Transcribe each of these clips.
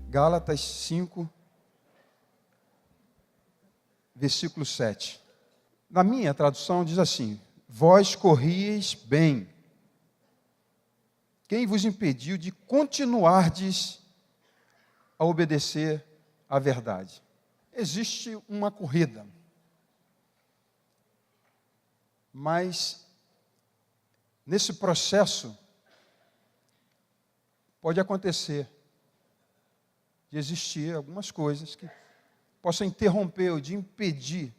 Gálatas 5, versículo 7. Na minha tradução diz assim: vós corrieis bem. Quem vos impediu de continuardes a obedecer à verdade? Existe uma corrida, mas nesse processo pode acontecer de existir algumas coisas que possam interromper ou de impedir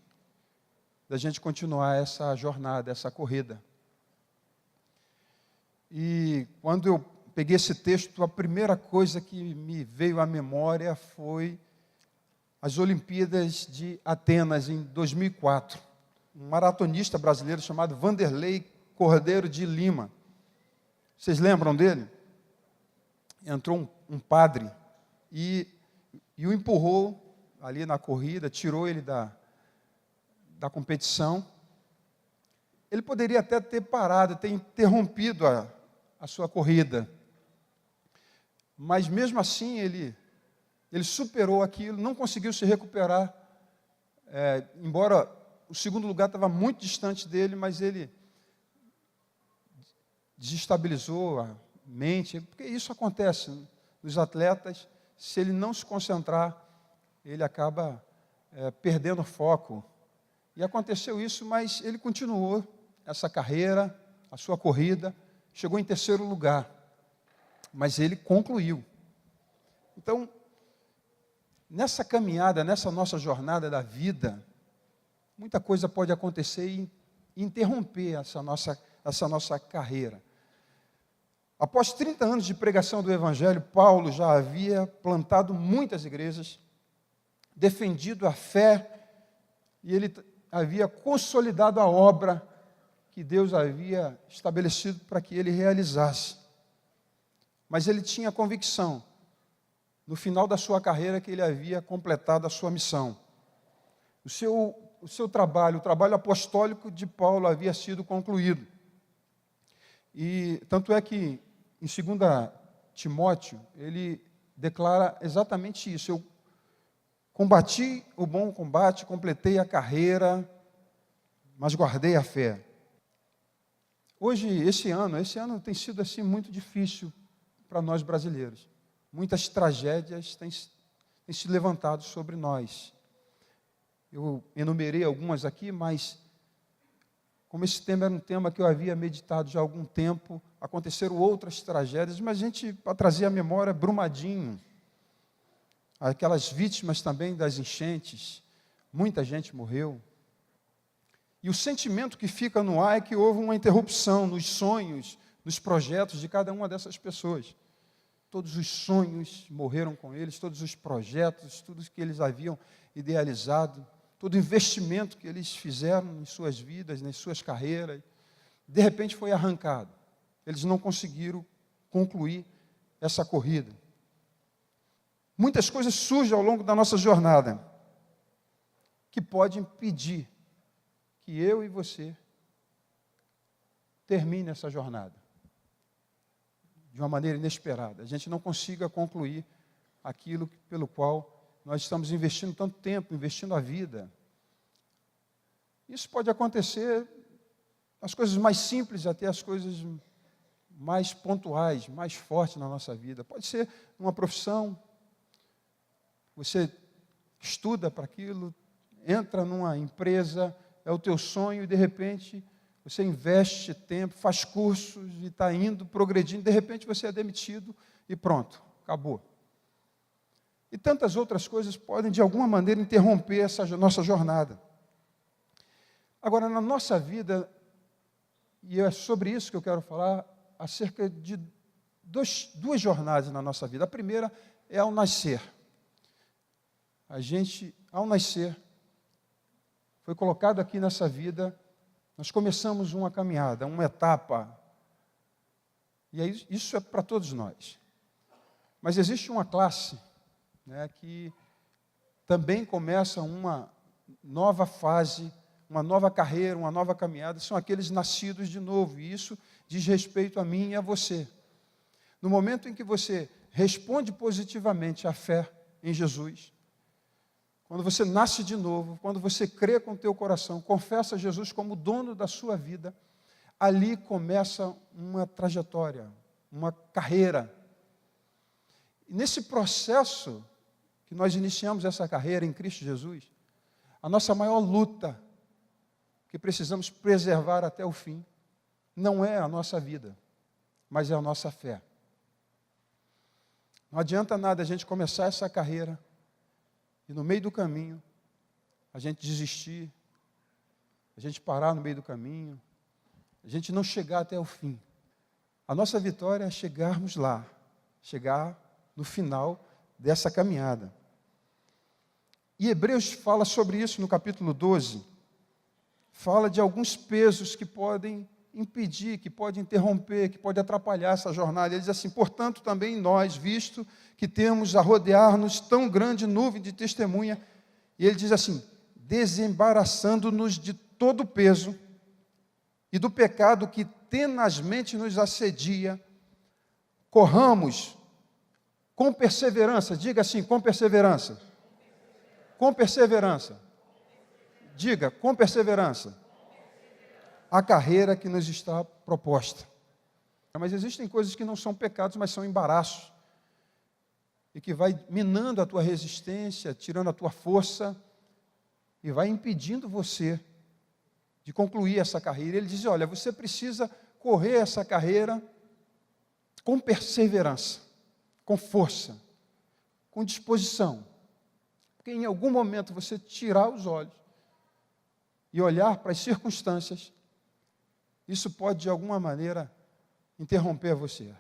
da gente continuar essa jornada, essa corrida. E quando eu peguei esse texto, a primeira coisa que me veio à memória foi as Olimpíadas de Atenas, em 2004. Um maratonista brasileiro chamado Vanderlei Cordeiro de Lima. Vocês lembram dele? Entrou um padre e o empurrou ali na corrida, tirou ele da competição. Ele poderia até ter parado, ter interrompido a sua corrida. Mas mesmo assim ele superou aquilo, não conseguiu se recuperar. Embora o segundo lugar estava muito distante dele, mas ele desestabilizou a mente, porque isso acontece nos atletas. Se ele não se concentrar, ele acaba perdendo foco. E aconteceu isso, mas ele continuou essa carreira, a sua corrida, chegou em terceiro lugar, mas ele concluiu. Então, nessa caminhada, nessa nossa jornada da vida, muita coisa pode acontecer e interromper essa nossa carreira. Após 30 anos de pregação do Evangelho, Paulo já havia plantado muitas igrejas, defendido a fé, e ele havia consolidado a obra que Deus havia estabelecido para que ele realizasse. Mas ele tinha convicção, no final da sua carreira, que ele havia completado a sua missão. O seu trabalho, o trabalho apostólico de Paulo havia sido concluído. E tanto é que, em 2 Timóteo, ele declara exatamente isso: eu combati o bom combate, completei a carreira, mas guardei a fé. Hoje, esse ano tem sido assim muito difícil para nós brasileiros. Muitas tragédias têm se levantado sobre nós. Eu enumerei algumas aqui, mas como esse tema era um tema que eu havia meditado já há algum tempo, aconteceram outras tragédias, mas a gente, para trazer à memória, Brumadinho, aquelas vítimas também das enchentes, muita gente morreu. E o sentimento que fica no ar é que houve uma interrupção nos sonhos, nos projetos de cada uma dessas pessoas. Todos os sonhos morreram com eles, todos os projetos, tudo que eles haviam idealizado, todo o investimento que eles fizeram em suas vidas, nas suas carreiras, de repente foi arrancado. Eles não conseguiram concluir essa corrida. Muitas coisas surgem ao longo da nossa jornada que podem impedir que eu e você termine essa jornada de uma maneira inesperada. A gente não consiga concluir aquilo pelo qual nós estamos investindo tanto tempo, investindo a vida. Isso pode acontecer, as coisas mais simples até as coisas mais pontuais, mais fortes na nossa vida. Pode ser uma profissão, você estuda para aquilo, entra numa empresa, é o teu sonho, e de repente você investe tempo, faz cursos e está indo, progredindo, de repente você é demitido e pronto, acabou. E tantas outras coisas podem, de alguma maneira, interromper essa nossa jornada. Agora, na nossa vida, e é sobre isso que eu quero falar, acerca de duas jornadas na nossa vida. A primeira é ao nascer. A gente, ao nascer, foi colocado aqui nessa vida, nós começamos uma caminhada, uma etapa, e isso é para todos nós. Mas existe uma classe, né, que também começa uma nova fase, uma nova carreira, uma nova caminhada, são aqueles nascidos de novo, e isso diz respeito a mim e a você. No momento em que você responde positivamente à fé em Jesus, quando você nasce de novo, quando você crê com o teu coração, confessa Jesus como dono da sua vida, ali começa uma trajetória, uma carreira. E nesse processo que nós iniciamos essa carreira em Cristo Jesus, a nossa maior luta, que precisamos preservar até o fim, não é a nossa vida, mas é a nossa fé. Não adianta nada a gente começar essa carreira e no meio do caminho a gente desistir, a gente parar no meio do caminho, a gente não chegar até o fim. A nossa vitória é chegarmos lá, chegar no final dessa caminhada. E Hebreus fala sobre isso no capítulo 12, fala de alguns pesos que podem impedir, que podem interromper, que podem atrapalhar essa jornada. Ele diz assim: portanto, também nós, visto que temos a rodear-nos tão grande nuvem de testemunha, e ele diz assim, desembaraçando-nos de todo o peso e do pecado que tenazmente nos assedia, corramos com perseverança, diga assim, com perseverança, com perseverança, diga, com perseverança, a carreira que nos está proposta. Mas existem coisas que não são pecados, mas são embaraços, e que vai minando a tua resistência, tirando a tua força, e vai impedindo você de concluir essa carreira. Ele diz, olha, você precisa correr essa carreira com perseverança, com força, com disposição. Porque em algum momento você tirar os olhos e olhar para as circunstâncias, isso pode de alguma maneira interromper você,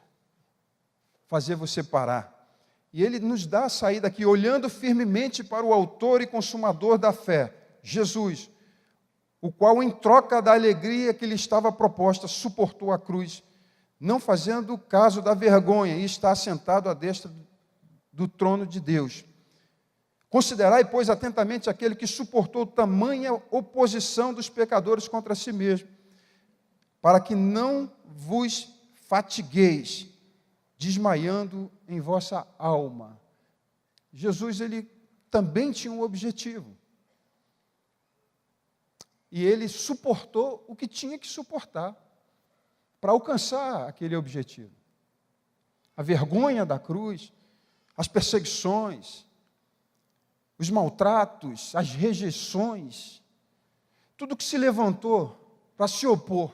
fazer você parar. E ele nos dá a saída aqui, olhando firmemente para o autor e consumador da fé, Jesus, o qual, em troca da alegria que lhe estava proposta, suportou a cruz, não fazendo caso da vergonha, e está assentado à destra do trono de Deus. Considerai, pois, atentamente aquele que suportou tamanha oposição dos pecadores contra si mesmo, para que não vos fatigueis, desmaiando em vossa alma. Jesus, ele também tinha um objetivo. E ele suportou o que tinha que suportar para alcançar aquele objetivo. A vergonha da cruz, as perseguições, os maltratos, as rejeições, tudo que se levantou para se opor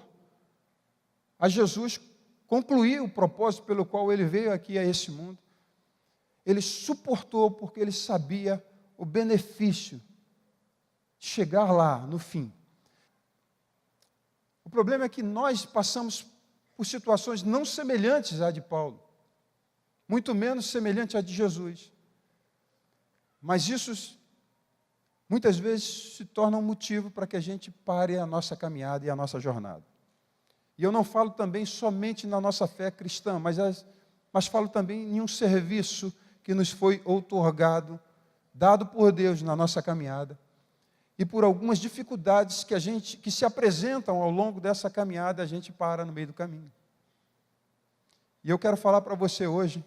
a Jesus, concluir o propósito pelo qual ele veio aqui a esse mundo. Ele suportou porque ele sabia o benefício de chegar lá no fim. O problema é que nós passamos por situações não semelhantes à de Paulo, muito menos semelhante à de Jesus. Mas isso muitas vezes se torna um motivo para que a gente pare a nossa caminhada e a nossa jornada. E eu não falo também somente na nossa fé cristã, mas falo também em um serviço que nos foi outorgado, dado por Deus na nossa caminhada, e por algumas dificuldades que se apresentam ao longo dessa caminhada, a gente para no meio do caminho. E eu quero falar para você hoje,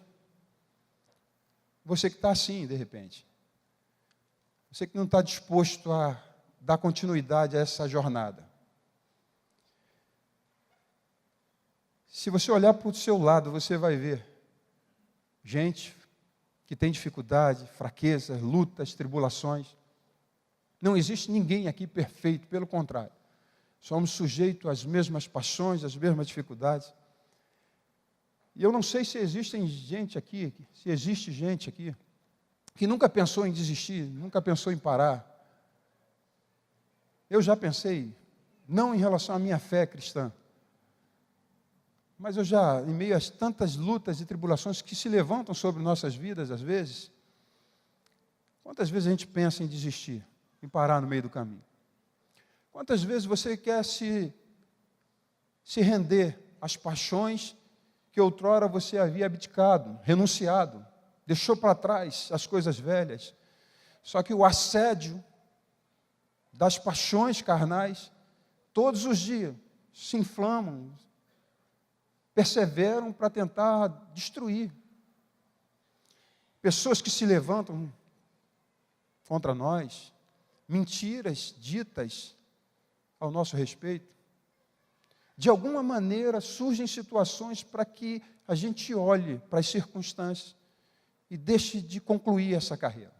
você que está assim, de repente, você que não está disposto a dar continuidade a essa jornada. Se você olhar para o seu lado, você vai ver gente que tem dificuldade, fraquezas, lutas, tribulações. Não existe ninguém aqui perfeito, pelo contrário. Somos sujeitos às mesmas paixões, às mesmas dificuldades. E eu não sei se existe gente aqui que nunca pensou em desistir, nunca pensou em parar. Eu já pensei, não em relação à minha fé cristã, mas eu já, em meio a tantas lutas e tribulações que se levantam sobre nossas vidas, às vezes, quantas vezes a gente pensa em desistir, em parar no meio do caminho? Quantas vezes você quer se render às paixões que outrora você havia abdicado, renunciado, deixou para trás as coisas velhas? Só que o assédio das paixões carnais, todos os dias, se inflamam, perseveram para tentar destruir pessoas que se levantam contra nós, mentiras ditas ao nosso respeito. De alguma maneira surgem situações para que a gente olhe para as circunstâncias e deixe de concluir essa carreira.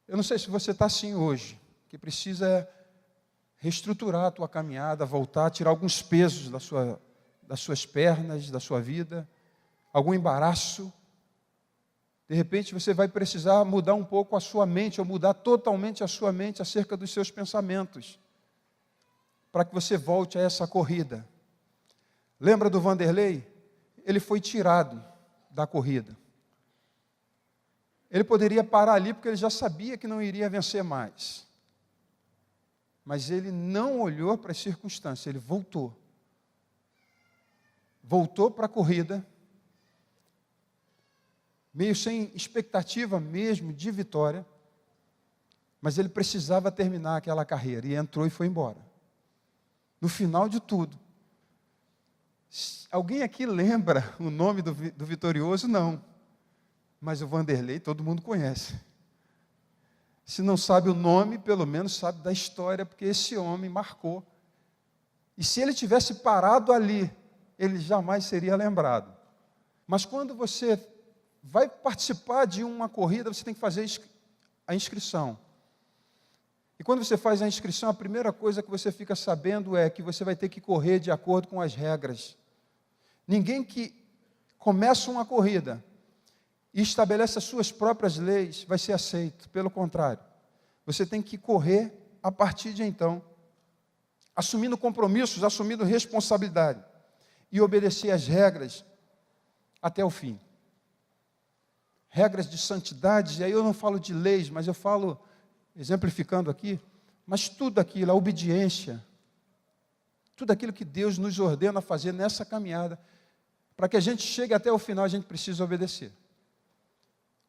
Eu não sei se você está assim hoje, que precisa reestruturar a tua caminhada, voltar, tirar alguns pesos das suas pernas, da sua vida, algum embaraço. De repente você vai precisar mudar um pouco a sua mente, ou mudar totalmente a sua mente acerca dos seus pensamentos, para que você volte a essa corrida. Lembra do Vanderlei? Ele foi tirado da corrida. Ele poderia parar ali porque ele já sabia que não iria vencer mais. Mas ele não olhou para as circunstâncias, ele voltou. Voltou para a corrida, meio sem expectativa mesmo de vitória, mas ele precisava terminar aquela carreira, e entrou e foi embora. No final de tudo, alguém aqui lembra o nome do vitorioso? Não. Mas o Vanderlei todo mundo conhece. Se não sabe o nome, pelo menos sabe da história, porque esse homem marcou. E se ele tivesse parado ali, ele jamais seria lembrado. Mas quando você vai participar de uma corrida, você tem que fazer a inscrição. E quando você faz a inscrição, a primeira coisa que você fica sabendo é que você vai ter que correr de acordo com as regras. Ninguém que começa uma corrida e estabelece as suas próprias leis vai ser aceito. Pelo contrário, você tem que correr a partir de então, assumindo compromissos, assumindo responsabilidade e obedecer às regras até o fim. Regras de santidade, e aí eu não falo de leis, mas eu falo, exemplificando aqui, mas tudo aquilo, a obediência, tudo aquilo que Deus nos ordena a fazer nessa caminhada, para que a gente chegue até o final, a gente precisa obedecer.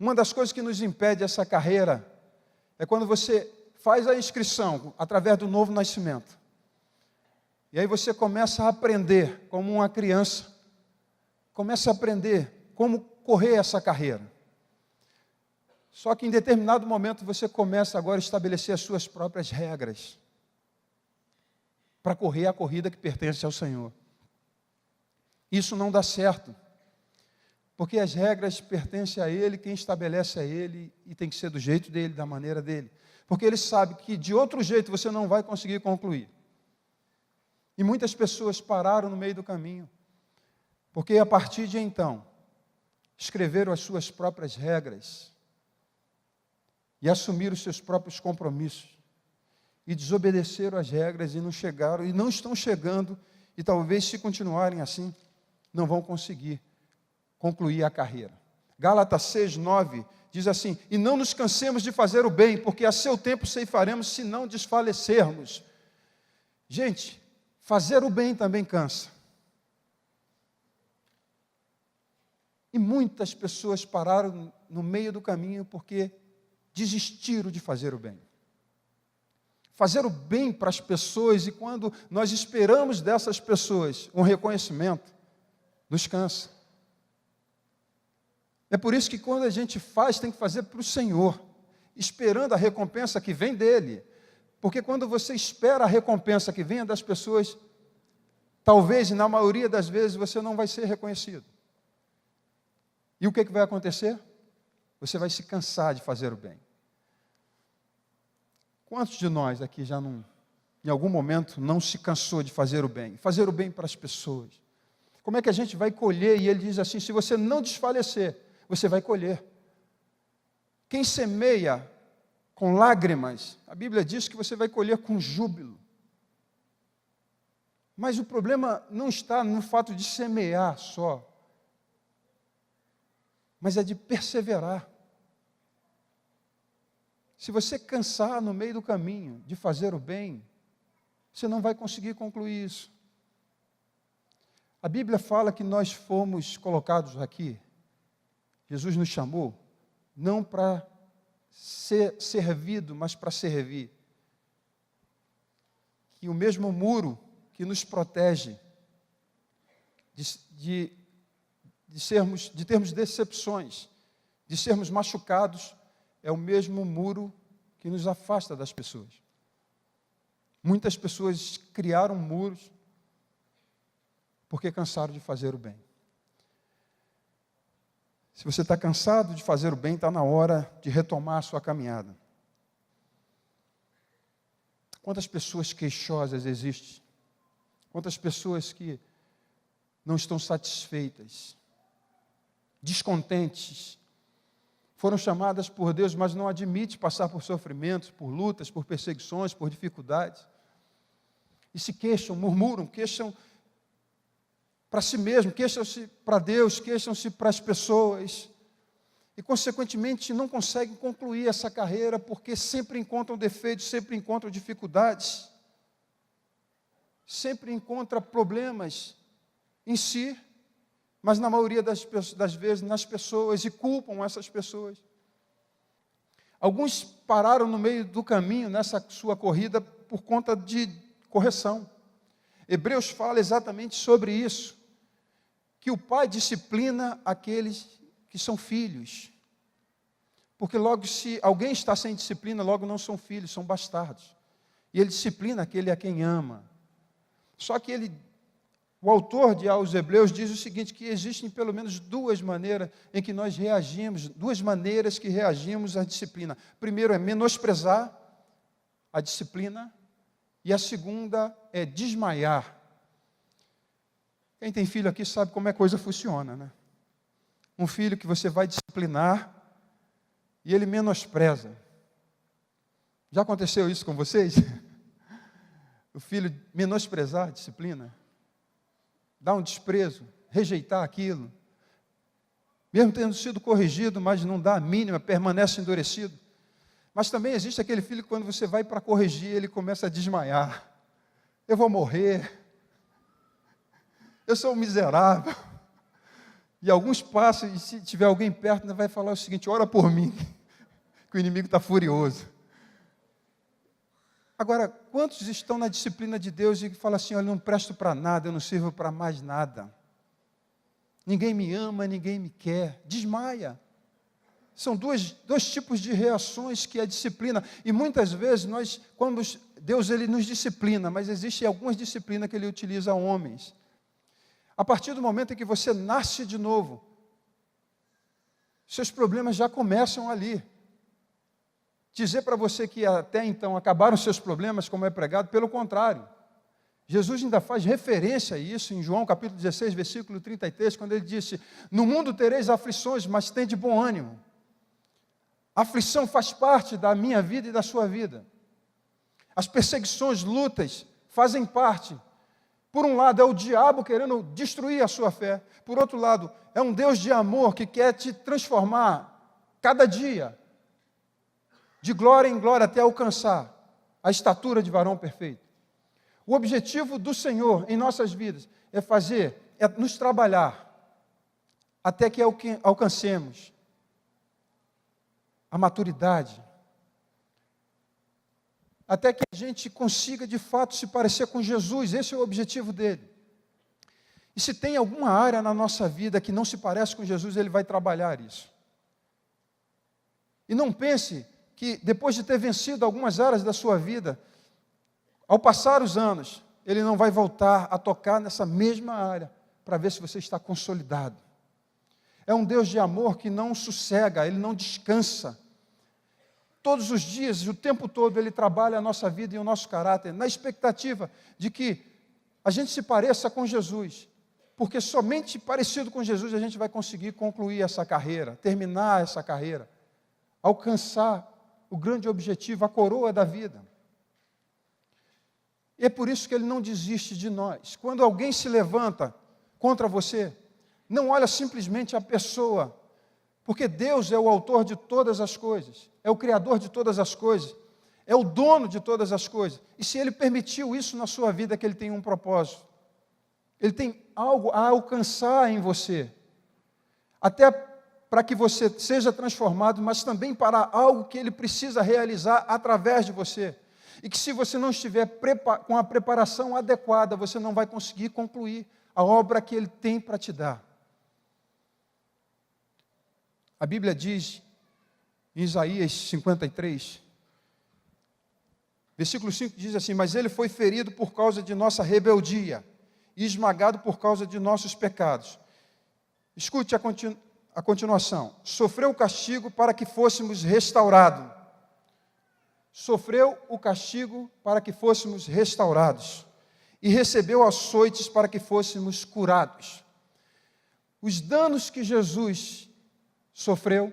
Uma das coisas que nos impede essa carreira é quando você faz a inscrição através do novo nascimento. E aí você começa a aprender como uma criança, começa a aprender como correr essa carreira. Só que em determinado momento você começa agora a estabelecer as suas próprias regras para correr a corrida que pertence ao Senhor. Isso não dá certo, porque as regras pertencem a Ele, quem estabelece é Ele, e tem que ser do jeito dele, da maneira dele. Porque Ele sabe que de outro jeito você não vai conseguir concluir. E muitas pessoas pararam no meio do caminho, porque a partir de então, escreveram as suas próprias regras, e assumiram os seus próprios compromissos, e desobedeceram as regras, e não chegaram, e não estão chegando, e talvez se continuarem assim, não vão conseguir concluir a carreira. Gálatas 6:9 diz assim: e não nos cansemos de fazer o bem, porque a seu tempo ceifaremos se não desfalecermos. Gente, fazer o bem também cansa. E muitas pessoas pararam no meio do caminho porque desistiram de fazer o bem. Fazer o bem para as pessoas, e quando nós esperamos dessas pessoas um reconhecimento, nos cansa. É por isso que quando a gente faz, tem que fazer para o Senhor, esperando a recompensa que vem dEle. Porque quando você espera a recompensa que venha das pessoas, talvez, e na maioria das vezes, você não vai ser reconhecido. E o que vai acontecer? Você vai se cansar de fazer o bem. Quantos de nós aqui já não, em algum momento, não se cansou de fazer o bem? Fazer o bem para as pessoas. Como é que a gente vai colher? E ele diz assim: se você não desfalecer, você vai colher. Quem semeia com lágrimas, a Bíblia diz que você vai colher com júbilo. Mas o problema não está no fato de semear só, mas é de perseverar. Se você cansar no meio do caminho de fazer o bem, você não vai conseguir concluir isso. A Bíblia fala que nós fomos colocados aqui, Jesus nos chamou, não para ser servido, mas para servir. Que o mesmo muro que nos protege de de termos decepções, de sermos machucados, é o mesmo muro que nos afasta das pessoas. Muitas pessoas criaram muros porque cansaram de fazer o bem. Se você está cansado de fazer o bem, está na hora de retomar a sua caminhada. Quantas pessoas queixosas existem? Quantas pessoas que não estão satisfeitas, descontentes, foram chamadas por Deus, mas não admitem passar por sofrimentos, por lutas, por perseguições, por dificuldades. E se queixam, murmuram, queixam para si mesmo, queixam-se para Deus, queixam-se para as pessoas. E, consequentemente, não conseguem concluir essa carreira, porque sempre encontram defeitos, sempre encontram dificuldades, sempre encontram problemas em si, mas na maioria das vezes nas pessoas, e culpam essas pessoas. Alguns pararam no meio do caminho nessa sua corrida por conta de correção. Hebreus fala exatamente sobre isso, que o pai disciplina aqueles que são filhos. Porque logo, se alguém está sem disciplina, logo não são filhos, são bastardos. E ele disciplina aquele a quem ama. Só que o autor de aos Hebreus diz o seguinte, que existem pelo menos duas maneiras em que nós reagimos, duas maneiras que reagimos à disciplina. Primeiro é menosprezar a disciplina, e a segunda é desmaiar. Quem tem filho aqui sabe como é que a coisa funciona, né? Um filho que você vai disciplinar e ele menospreza. Já aconteceu isso com vocês? O filho menosprezar a disciplina, dar um desprezo, rejeitar aquilo, mesmo tendo sido corrigido, mas não dá a mínima, permanece endurecido. Mas também existe aquele filho que quando você vai para corrigir, ele começa a desmaiar. Eu vou morrer. Eu sou um miserável. E alguns passam, e se tiver alguém perto, ainda vai falar o seguinte: ora por mim, que o inimigo está furioso. Agora, quantos estão na disciplina de Deus e falam assim: olha, eu não presto para nada, eu não sirvo para mais nada. Ninguém me ama, ninguém me quer. Desmaia. São dois tipos de reações que a disciplina, e muitas vezes quando Deus ele nos disciplina, mas existem algumas disciplinas que ele utiliza a homens. A partir do momento em que você nasce de novo, seus problemas já começam ali. Dizer para você que até então acabaram seus problemas, como é pregado, pelo contrário. Jesus ainda faz referência a isso em João capítulo 16, versículo 33, quando ele disse: no mundo tereis aflições, mas tende bom ânimo. A aflição faz parte da minha vida e da sua vida. As perseguições, lutas, fazem parte. Por um lado, é o diabo querendo destruir a sua fé. Por outro lado, é um Deus de amor que quer te transformar cada dia, de glória em glória, até alcançar a estatura de varão perfeito. O objetivo do Senhor em nossas vidas é nos trabalhar, até que alcancemos a maturidade, até que a gente consiga de fato se parecer com Jesus. Esse é o objetivo dele. E se tem alguma área na nossa vida que não se parece com Jesus, ele vai trabalhar isso. E não pense que depois de ter vencido algumas áreas da sua vida, ao passar os anos, ele não vai voltar a tocar nessa mesma área, para ver se você está consolidado. É um Deus de amor que não sossega, ele não descansa. Todos os dias, o tempo todo, ele trabalha a nossa vida e o nosso caráter, na expectativa de que a gente se pareça com Jesus, porque somente parecido com Jesus a gente vai conseguir concluir essa carreira, terminar essa carreira, alcançar o grande objetivo, a coroa da vida. E é por isso que ele não desiste de nós. Quando alguém se levanta contra você, não olha simplesmente a pessoa, porque Deus é o autor de todas as coisas, é o criador de todas as coisas, é o dono de todas as coisas. E se ele permitiu isso na sua vida, é que ele tem um propósito. Ele tem algo a alcançar em você, até para que você seja transformado, mas também para algo que ele precisa realizar através de você. E que se você não estiver com a preparação adequada, você não vai conseguir concluir a obra que ele tem para te dar. A Bíblia diz, em Isaías 53, versículo 5 diz assim: mas ele foi ferido por causa de nossa rebeldia e esmagado por causa de nossos pecados. Escute a continuação. Sofreu o castigo para que fôssemos restaurados. Sofreu o castigo para que fôssemos restaurados. E recebeu açoites para que fôssemos curados. Os danos que Jesus sofreu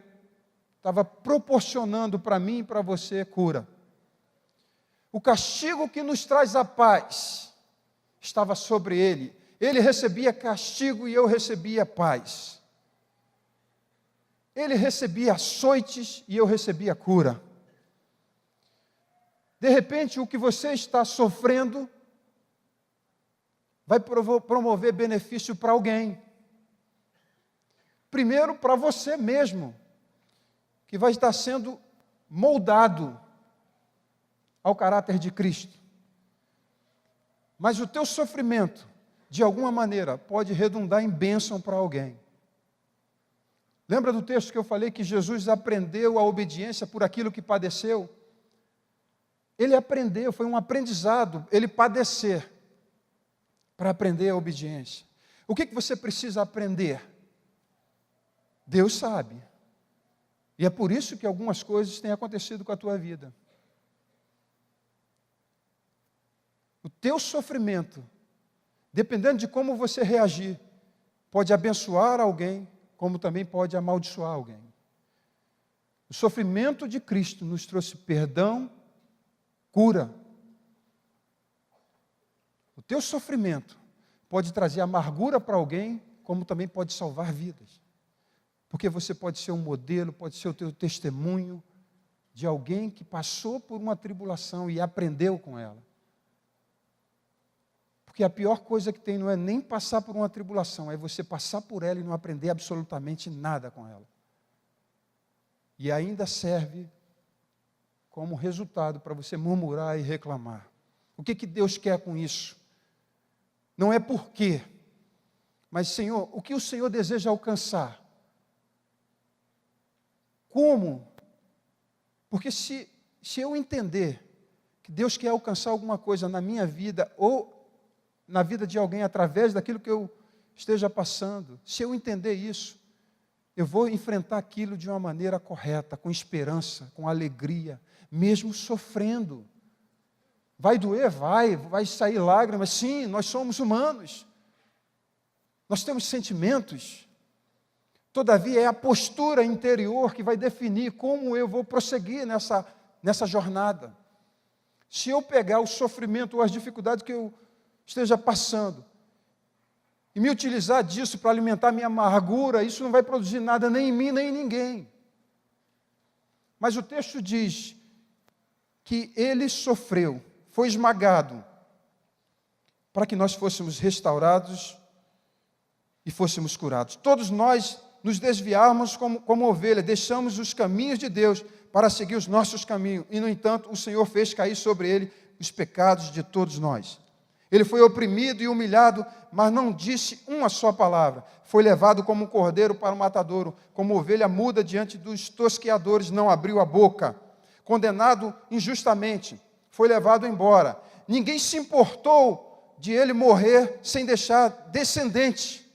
estava proporcionando para mim e para você cura. O castigo que nos traz a paz estava sobre ele. Ele recebia castigo e eu recebia paz. Ele recebia açoites e eu recebia cura. De repente, o que você está sofrendo vai promover benefício para alguém. Primeiro, para você mesmo, que vai estar sendo moldado ao caráter de Cristo. Mas o teu sofrimento, de alguma maneira, pode redundar em bênção para alguém. Lembra do texto que eu falei que Jesus aprendeu a obediência por aquilo que padeceu? Ele aprendeu, foi um aprendizado, ele padecer, para aprender a obediência. O que você precisa aprender? Deus sabe. E é por isso que algumas coisas têm acontecido com a tua vida. O teu sofrimento, dependendo de como você reagir, pode abençoar alguém, como também pode amaldiçoar alguém. O sofrimento de Cristo nos trouxe perdão, cura. O teu sofrimento pode trazer amargura para alguém, como também pode salvar vidas. Porque você pode ser um modelo, pode ser o teu testemunho de alguém que passou por uma tribulação e aprendeu com ela. Porque a pior coisa que tem não é nem passar por uma tribulação, é você passar por ela e não aprender absolutamente nada com ela. E ainda serve como resultado para você murmurar e reclamar. O que Deus quer com isso? Não é por quê, mas Senhor, o que o Senhor deseja alcançar? Como? Porque se eu entender que Deus quer alcançar alguma coisa na minha vida ou na vida de alguém através daquilo que eu esteja passando, se eu entender isso, eu vou enfrentar aquilo de uma maneira correta, com esperança, com alegria, mesmo sofrendo. Vai doer? Vai sair lágrimas, sim, nós somos humanos. Nós temos sentimentos. Todavia, é a postura interior que vai definir como eu vou prosseguir nessa jornada. Se eu pegar o sofrimento ou as dificuldades que eu esteja passando e me utilizar disso para alimentar minha amargura, isso não vai produzir nada nem em mim, nem em ninguém. Mas o texto diz que ele sofreu, foi esmagado, para que nós fôssemos restaurados e fôssemos curados. Todos nós nos desviarmos como ovelha, deixamos os caminhos de Deus para seguir os nossos caminhos, e no entanto o Senhor fez cair sobre ele os pecados de todos nós. Ele foi oprimido e humilhado, mas não disse uma só palavra. Foi levado como um cordeiro para o matadouro, como ovelha muda diante dos tosqueadores, não abriu a boca. Condenado injustamente, foi levado embora. Ninguém se importou de ele morrer sem deixar descendente.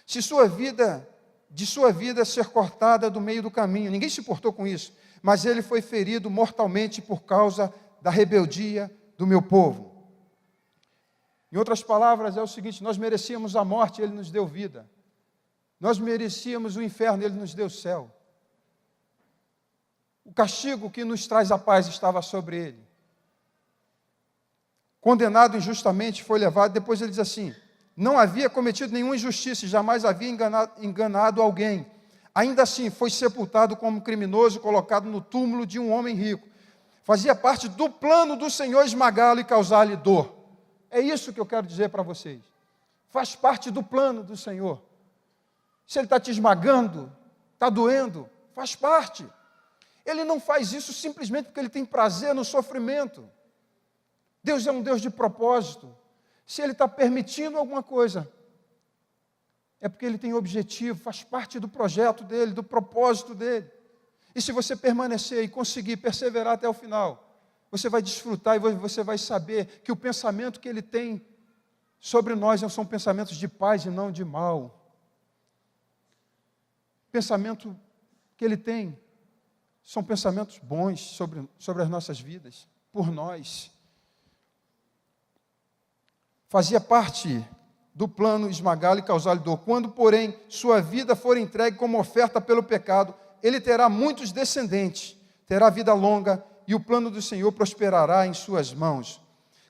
De sua vida ser cortada do meio do caminho. Ninguém se importou com isso. Mas ele foi ferido mortalmente por causa da rebeldia do meu povo. Em outras palavras, é o seguinte: nós merecíamos a morte, ele nos deu vida. Nós merecíamos o inferno, ele nos deu o céu. O castigo que nos traz a paz estava sobre ele. Condenado injustamente, foi levado. Depois ele diz assim: não havia cometido nenhuma injustiça, jamais havia enganado alguém. Ainda assim, foi sepultado como criminoso, colocado no túmulo de um homem rico. Fazia parte do plano do Senhor esmagá-lo e causar-lhe dor. É isso que eu quero dizer para vocês. Faz parte do plano do Senhor. Se Ele está te esmagando, está doendo, faz parte. Ele não faz isso simplesmente porque Ele tem prazer no sofrimento. Deus é um Deus de propósito. Se Ele está permitindo alguma coisa, é porque ele tem objetivo, faz parte do projeto dele, do propósito dele. E se você permanecer e conseguir perseverar até o final, você vai desfrutar e você vai saber que o pensamento que ele tem sobre nós são pensamentos de paz e não de mal. O pensamento que ele tem são pensamentos bons sobre as nossas vidas, por nós. Fazia parte do plano esmagá-lo e causar-lhe dor. Quando, porém, sua vida for entregue como oferta pelo pecado, ele terá muitos descendentes, terá vida longa, e o plano do Senhor prosperará em suas mãos.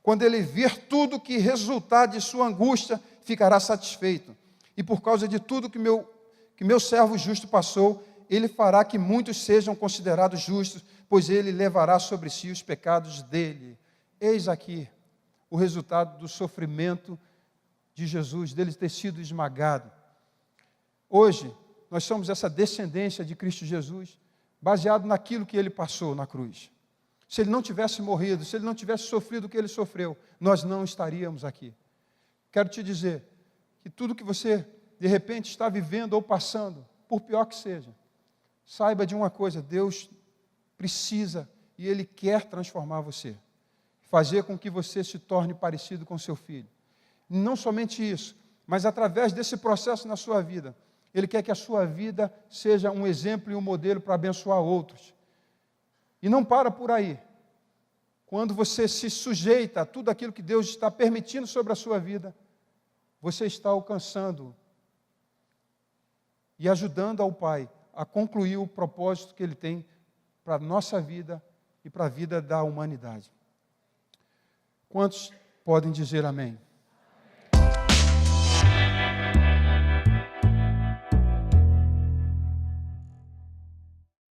Quando ele vir tudo que resultar de sua angústia, ficará satisfeito. E por causa de tudo que meu servo justo passou, ele fará que muitos sejam considerados justos, pois ele levará sobre si os pecados dele. Eis aqui o resultado do sofrimento de Jesus, dele ter sido esmagado. Hoje, nós somos essa descendência de Cristo Jesus, baseado naquilo que ele passou na cruz. Se ele não tivesse morrido, se ele não tivesse sofrido o que ele sofreu, nós não estaríamos aqui. Quero te dizer que tudo que você, de repente, está vivendo ou passando, por pior que seja, saiba de uma coisa: Deus precisa e Ele quer transformar você, fazer com que você se torne parecido com seu filho. Não somente isso, mas através desse processo na sua vida, Ele quer que a sua vida seja um exemplo e um modelo para abençoar outros. E não para por aí. Quando você se sujeita a tudo aquilo que Deus está permitindo sobre a sua vida, você está alcançando e ajudando ao Pai a concluir o propósito que Ele tem para a nossa vida e para a vida da humanidade. Quantos podem dizer amém?